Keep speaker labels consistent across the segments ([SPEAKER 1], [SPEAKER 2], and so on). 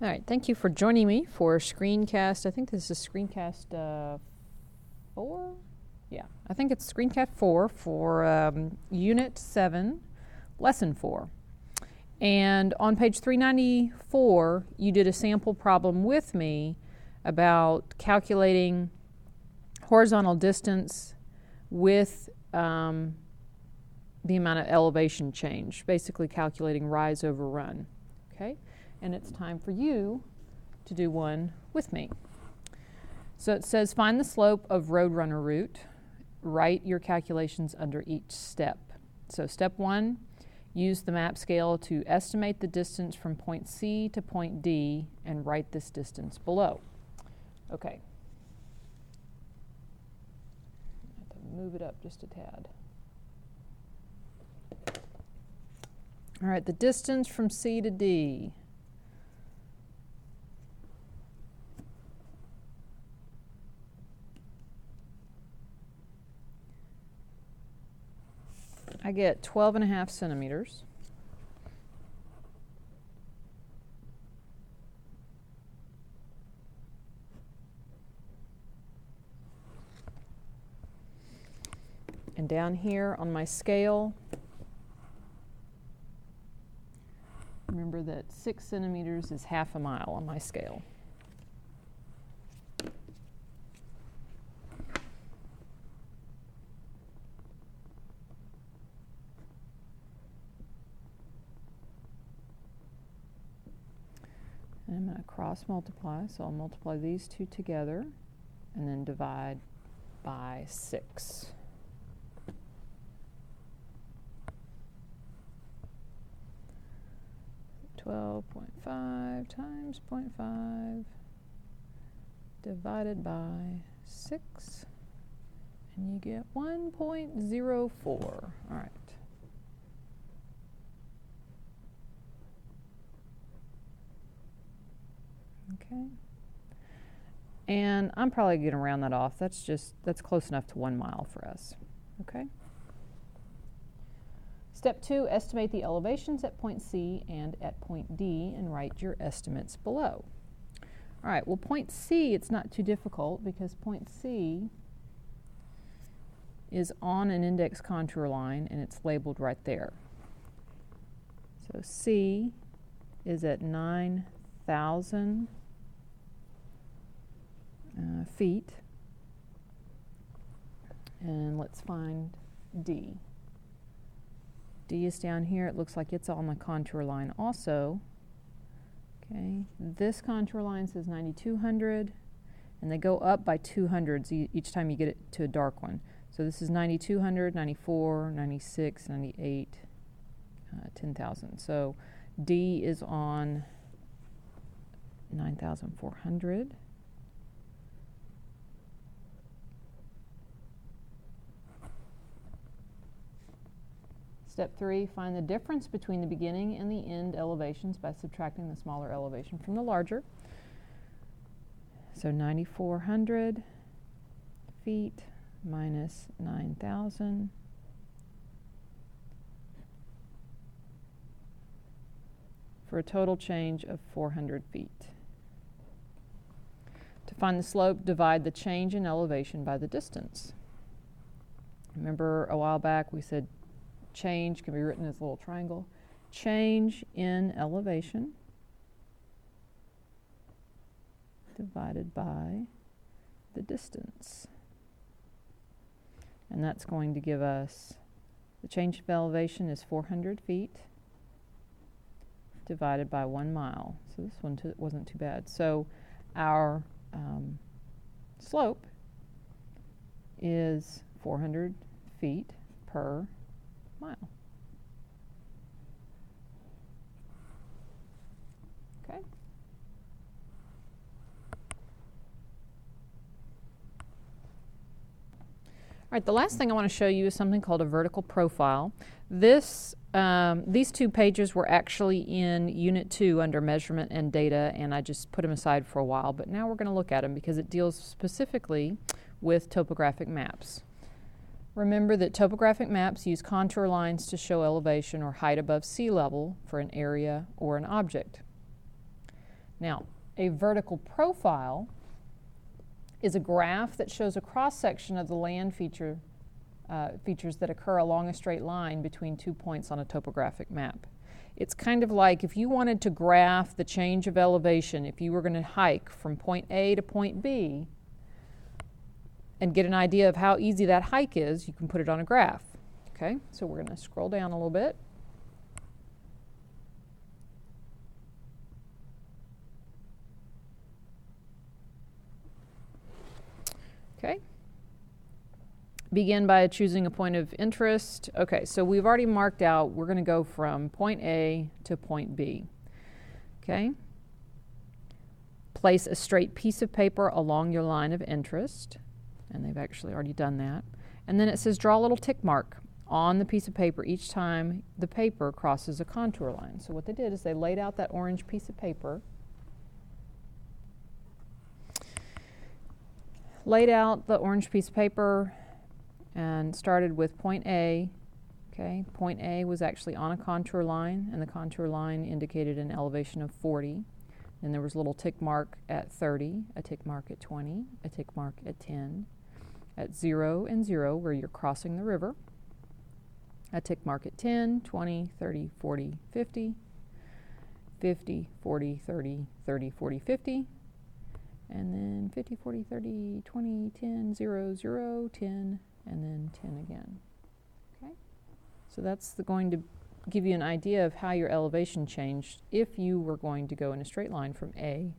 [SPEAKER 1] All right, thank you for joining me for screencast. I think this is screencast 4? Yeah, I think it's screencast 4 for Unit 7, Lesson 4. And on page 394, you did a sample problem with me about calculating horizontal distance with the amount of elevation change, basically calculating rise over run. Okay? And it's time for you to do one with me. So it says find the slope of Roadrunner route. Write your calculations under each step. So step 1, use the map scale to estimate the distance from point C to point D and write this distance below. Okay. I have to move it up just a tad. All right, the distance from C to D. I get 12.5 centimeters. And down here on my scale, remember that 6 centimeters is half a mile on my scale. And I'm going to cross multiply, so I'll multiply these two together and then divide by 6. .5 times 0.5 divided by 6, and you get 1.04. All right. Okay. And I'm probably going to round that off. That's close enough to 1 mile for us. Okay. Step 2, estimate the elevations at point C and at point D and write your estimates below. All right, well, point C, it's not too difficult because point C is on an index contour line and it's labeled right there. So C is at 9,000 feet. And let's find D. D is down here. It looks like it's on the contour line also. Okay, this contour line says 9,200, and they go up by 200s each time you get it to a dark one. So this is 9,200, 94, 96, 98, 10,000. So D is on 9,400. Step 3, find the difference between the beginning and the end elevations by subtracting the smaller elevation from the larger. So 9,400 feet minus 9,000 for a total change of 400 feet. To find the slope, divide the change in elevation by the distance. Remember a while back we said change can be written as a little triangle. Change in elevation divided by the distance. And that's going to give us, the change of elevation is 400 feet divided by 1 mile. So this one wasn't too bad. So our slope is 400 feet per mile. Okay. All right, the last thing I want to show you is something called a vertical profile. These two pages were actually in Unit 2 under Measurement and Data, and I just put them aside for a while, but now we're going to look at them because it deals specifically with topographic maps. Remember that topographic maps use contour lines to show elevation or height above sea level for an area or an object. Now, a vertical profile is a graph that shows a cross-section of the land features that occur along a straight line between 2 points on a topographic map. It's kind of like if you wanted to graph the change of elevation, if you were going to hike from point A to point B and get an idea of how easy that hike is, you can put it on a graph. Okay, so we're going to scroll down a little bit. Okay. Begin by choosing a point of interest. Okay, so we've already marked out we're going to go from point A to point B. Okay. Place a straight piece of paper along your line of interest, and they've actually already done that. And then it says draw a little tick mark on the piece of paper each time the paper crosses a contour line. So what they did is they laid out that orange piece of paper, laid out the orange piece of paper, and started with point A. Okay, point A was actually on a contour line, and the contour line indicated an elevation of 40. Then there was a little tick mark at 30, a tick mark at 20, a tick mark at 10, at 0 and 0 where you're crossing the river, a tick mark at 10, 20, 30, 40, 50, 50, 40, 30, 30, 40, 50, and then 50, 40, 30, 20, 10, 0, 0, 10, and then 10 again. Okay? So that's going to give you an idea of how your elevation changed if you were going to go in a straight line from A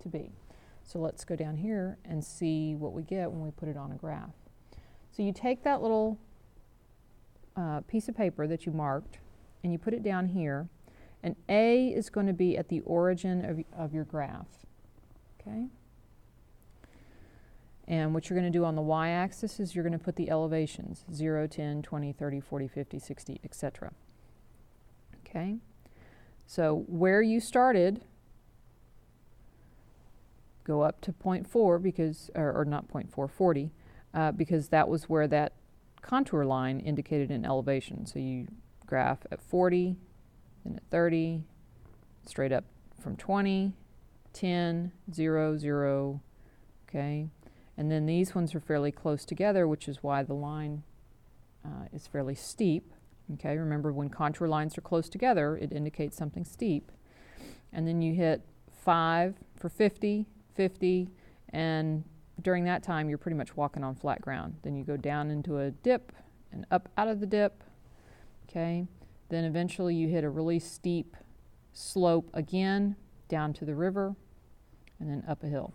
[SPEAKER 1] to B. So let's go down here and see what we get when we put it on a graph. So you take that little piece of paper that you marked and you put it down here, and A is going to be at the origin of your graph. Okay? And what you're going to do on the y-axis is you're going to put the elevations, 0, 10, 20, 30, 40, 50, 60, etc. Okay? So where you started, go up to 0.4 because, or not 0.4, 40, because that was where that contour line indicated an elevation. So you graph at 40, then at 30, straight up from 20, 10, 0, 0, okay? And then these ones are fairly close together, which is why the line is fairly steep. Okay, remember when contour lines are close together, it indicates something steep. And then you hit 5 for 50, 50, and during that time you're pretty much walking on flat ground. Then you go down into a dip and up out of the dip. Okay, then eventually you hit a really steep slope again down to the river and then up a hill.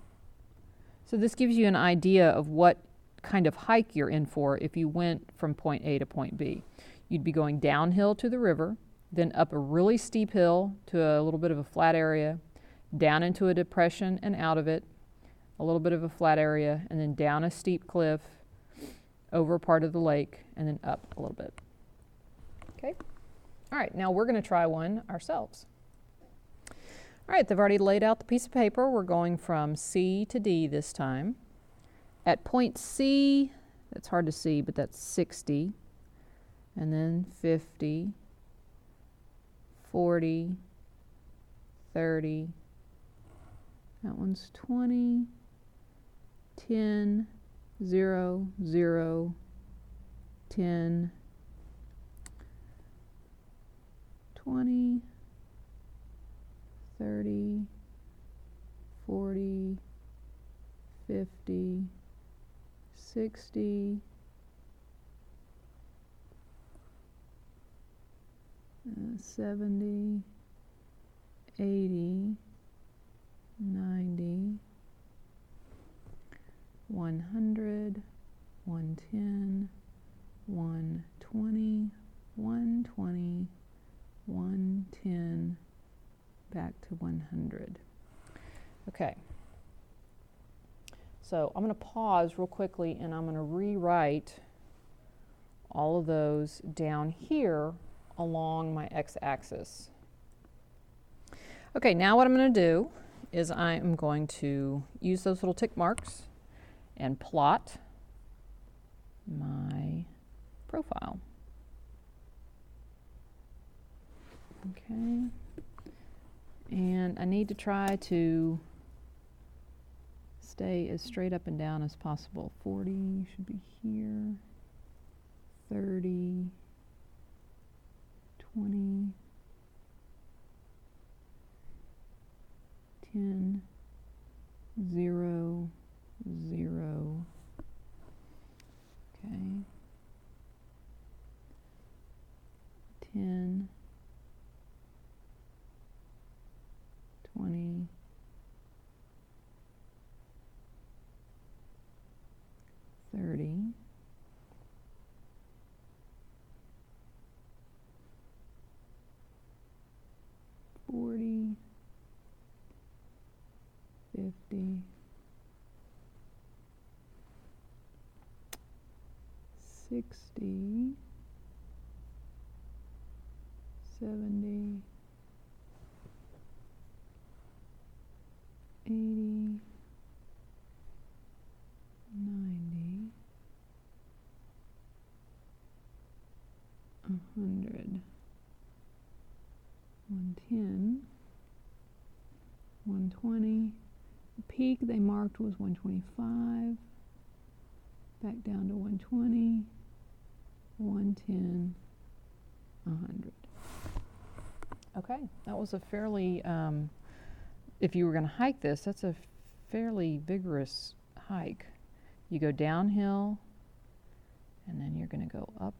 [SPEAKER 1] So this gives you an idea of what kind of hike you're in for if you went from point A to point B. You'd be going downhill to the river, then up a really steep hill to a little bit of a flat area, down into a depression and out of it, a little bit of a flat area, and then down a steep cliff, over part of the lake, and then up a little bit. Okay? All right, now we're going to try one ourselves. All right, they've already laid out the piece of paper. We're going from C to D this time. At point C, that's hard to see, but that's 60, and then 50, 40, 30, that one's 20, 10, 0, 0, 10, 20, 30, 40, 50, 60, 70, 80, 90, 100, 110, 120, 120, 110, back to 100. Okay. So I'm going to pause real quickly and I'm going to rewrite all of those down here along my x-axis. Okay, now what I'm going to do is I am going to use those little tick marks and plot my profile. Okay. And I need to try to stay as straight up and down as possible. 40 should be here, 30, 20, 10, 0, 0. Okay. 10, 20, 30, 40, 50, 60, 70, 80, 90, 100, 110, 120. The peak they marked was 125. Back down to 120, 110, 100. Okay, that was a fairly, if you were going to hike this, that's a fairly vigorous hike. You go downhill, and then you're going to go up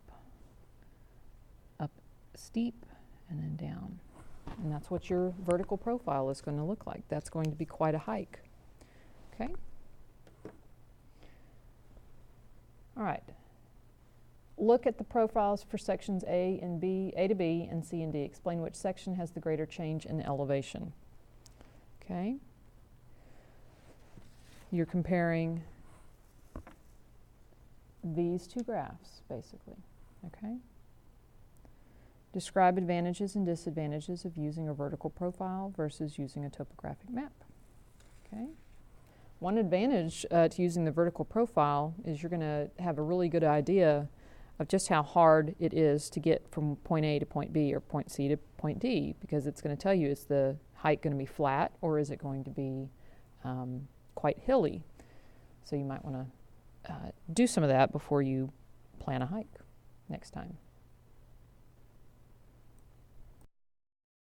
[SPEAKER 1] steep, and then down. And that's what your vertical profile is going to look like. That's going to be quite a hike. Okay? All right. Look at the profiles for sections A and B, A to B, and C and D. Explain which section has the greater change in elevation. Okay? You're comparing these two graphs, basically. Okay? Describe advantages and disadvantages of using a vertical profile versus using a topographic map. Okay? One advantage to using the vertical profile is you're going to have a really good idea of just how hard it is to get from point A to point B or point C to point D, because it's going to tell you, is the hike going to be flat or is it going to be quite hilly? So you might want to do some of that before you plan a hike next time.